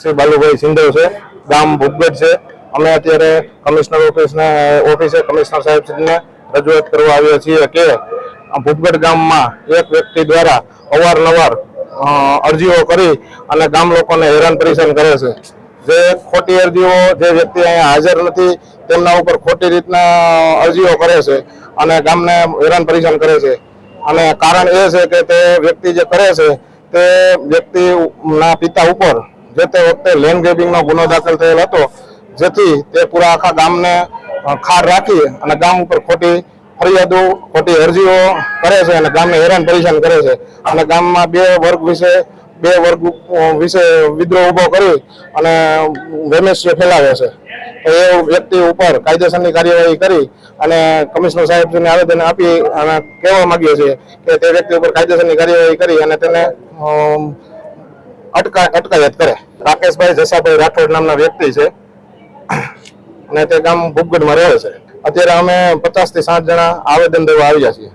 શ્રી બાલુભાઈ સિંધવ છે, ગામ ભૂપગઢ છે। અમે અત્યારે કમિશનર ઓફિસે કમિશનર સાહેબને રજૂઆત કરવા આવ્યા છીએ કે ભૂપગઢ ગામમાં એક વ્યક્તિ દ્વારા અવારનવાર અરજીઓ કરી અને ગામ લોકોને હેરાન પરેશાન કરે છે। જે ખોટી અરજીઓ જે વ્યક્તિ અહીંયા હાજર નથી તેમના ઉપર ખોટી રીતના અરજીઓ કરે છે અને ગામને હેરાન પરેશાન કરે છે। અને કારણ એ છે કે તે વ્યક્તિ જે કરે છે તે વ્યક્તિના પિતા ઉપર જે તે વખતે લેન્ડ ગ્રેબિંગનો ગુનો દાખલ થયેલ હતો, જેથી તે પૂરા આખા ગામને ખાર રાખી અને ગામ ઉપર ખોટી ફરિયાદો ખોટી અરજીઓ કરે છે અને ગામને હેરાન પરેશાન કરે છે અને ગામમાં બે વર્ગ વિશે વિદ્રોહ ઉભો કરી અને વેમેશ્ય ફેલાવે છે। તો એ વ્યક્તિ ઉપર કાયદેસરની કાર્યવાહી કરી અને કમિશનર સાહેબને આવેદન આપી અને કહેવા માંગીએ છીએ કે તે વ્યક્તિ ઉપર કાયદેસરની કાર્યવાહી કરી અને તેને અટકાયત કરે। રાકેશભાઈ જસાભાઈ રાઠોડ નામના વ્યક્તિ છે અને તે ગામ ભૂપગઢમાં રહે છે। અત્યારે અમે 50 થી 60 જણા આવેદન દેવા આવ્યા છીએ।